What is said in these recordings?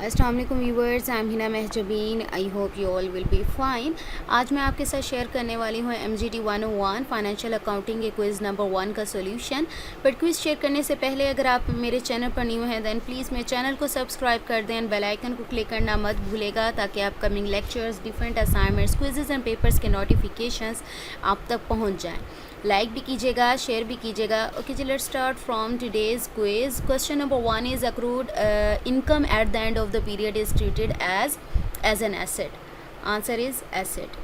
अस्सलाम वालेकुम viewers, I am Hina Mahjabeen. I hope you all will be fine. आज मैं आपके साथ शेयर करने वाली हूँ MGT 101 फाइनेंशियल अकाउंटिंग के क्विज़ नंबर 1 का सोल्यूशन। बट क्विज़ शेयर करने से पहले अगर आप मेरे चैनल पर न्यू हैं दैन प्लीज़ मेरे चैनल को सब्सक्राइब कर दें, बेल आइकन को क्लिक करना मत भूलेगा ताकि upcoming lectures, different assignments, quizzes and papers के नोटिफिकेशंस आप तक पहुँच जाएँ। लाइक भी कीजिएगा, शेयर भी कीजिएगा। ओके जी, let's start from today's quiz. Question number 1 is accrued income at the end of the period is treated as an asset. Answer is asset.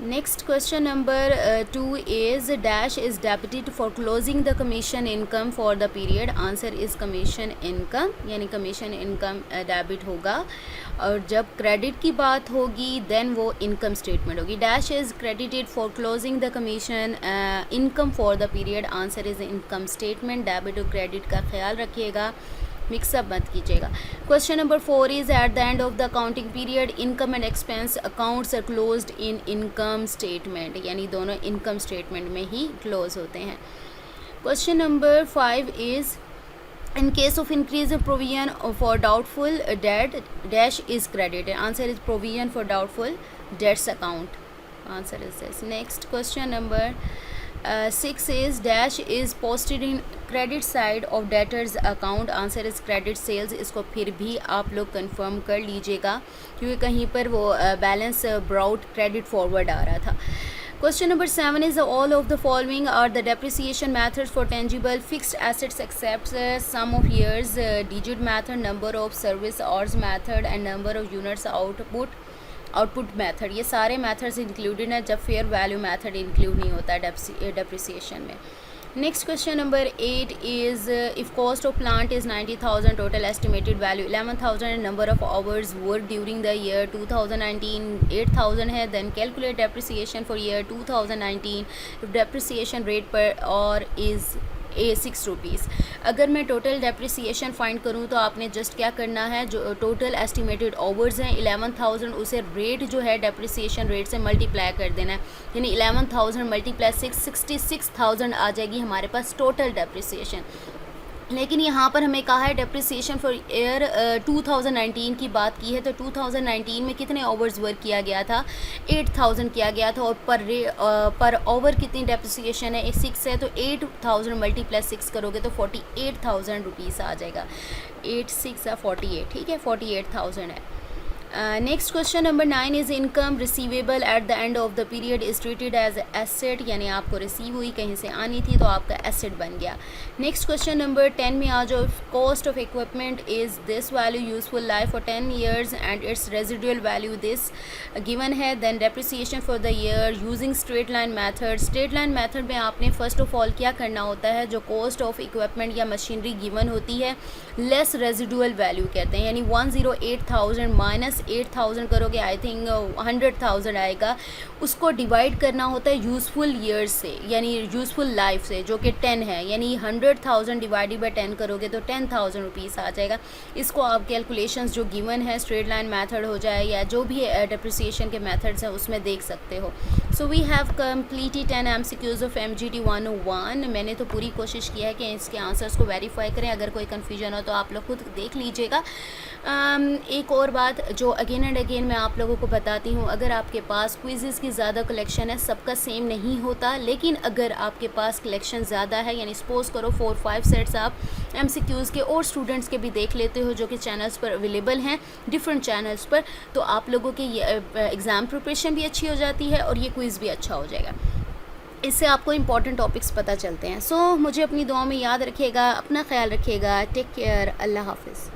Next question number 2 is dash is debited for closing the commission income for the period. Answer is commission income, यानी commission income debit होगा। और जब credit की बात होगी then वो income statement होगी। Dash is credited for closing the commission income for the period. Answer is income statement. Debit और क्रेडिट का ख्याल रखिएगा, मिक्सअप मत कीजिएगा। Question number 4 is at the end of the accounting period income and expense accounts are closed in income statement, यानी दोनों income statement में ही क्लोज होते हैं। Question number 5 is in case of increase in provision for doubtful debt dash is credited. Answer is provision for doubtful debts account. Answer is this. Next question number 6 is dash is posted in credit side of debtors account. Answer is credit sales. इसको फिर भी आप लोग confirm कर लीजिएगा क्योंकि कहीं पर वो बैलेंस ब्राउट क्रेडिट फॉरवर्ड आ रहा था। Question number 7 is all of the following are the depreciation methods for tangible fixed assets except sum of years, digit method, number of service hours method and number of units output method। ये सारे methods included हैं जब fair value method include नहीं होता depreciation में। Next question number 8 is if cost of plant is 90,000, total estimated value 11,000 and number of hours worked during the year 2019 8,000 है, then calculate depreciation for year 2019 if depreciation rate per hour is 6 rupees. अगर मैं total depreciation find करूँ तो आपने just क्या करना है, जो टोटल एस्टिमेटेड आवर्स हैं 11,000 उसे रेट जो है डेप्रिसिएशन रेट से मल्टीप्लाई कर देना है, यानी 11,000 मल्टीप्लाई 66,000 आ जाएगी हमारे पास टोटल डेप्रिसिएशन। लेकिन यहाँ पर हमें कहा है डेप्रिसिएशन फॉर ईयर 2019 की बात की है तो 2019 में कितने आवर्स वर्क किया गया था, 8,000 किया गया था और पर आवर कितनी डेप्रिसिएशन है 6 है, तो 8,000 मल्टीप्लाई 6 करोगे तो 48,000 रुपीज़ आ जाएगा। 8 6 48, ठीक है, 48,000 है। Next question number 9 is income receivable at the end of the period is treated as asset, यानी आपको रिसीव हुई, कहीं से आनी थी तो आपका एसेट बन गया। नेक्स्ट क्वेश्चन नंबर 10 में आ जाओ। Cost of equipment is this value useful life for 10 years and its residual value this given है। Then depreciation for the year using straight line method. Straight line method में आपने first of all क्या करना होता है, जो cost of equipment या machinery given होती है लेस रेजिडुअल वैल्यू कहते हैं, यानी 108,000 माइनस 8,000 करोगे आई थिंक 100,000 आएगा, उसको डिवाइड करना होता है यूज़फुल ईयर्स से, यानी यूज़फुल लाइफ से, जो कि 10 है, यानी 100,000 डिवाइडेड बाई 10 करोगे तो 10,000 रुपीज़ आ जाएगा। इसको आप कैलकुलेशंस जो गिवन है स्ट्रेट लाइन मेथड हो जाए या जो भी डेप्रिसिएशन के मेथड्स हैं उसमें देख सकते हो। So we have completed 10 MCQs of MGT 101। मैंने तो पूरी कोशिश की है कि इसके आंसर्स को वेरीफाई करें, अगर कोई कन्फ्यूजन हो तो आप लोग खुद देख लीजिएगा। एक और बात जो अगेन एंड अगेन मैं आप लोगों को बताती हूँ, अगर आपके पास क्विज़ेस की ज़्यादा कलेक्शन है, सबका सेम नहीं होता, लेकिन अगर आपके पास कलेक्शन ज़्यादा है, यानी सपोज़ करो 4-5 सेट्स आप MCQs के और स्टूडेंट्स के भी देख लेते हो जो कि चैनल्स पर अवेलेबल हैं, डिफरेंट चैनल्स पर, तो आप लोगों की एग्ज़ाम प्रिपरेशन भी अच्छी हो जाती है और ये क्विज़ भी अच्छा हो जाएगा। इससे आपको इंपॉर्टेंट टॉपिक्स पता चलते हैं। सो मुझे अपनी दुआ में याद रखिएगा, अपना ख्याल रखिएगा। टेक केयर, अल्लाह हाफिज़।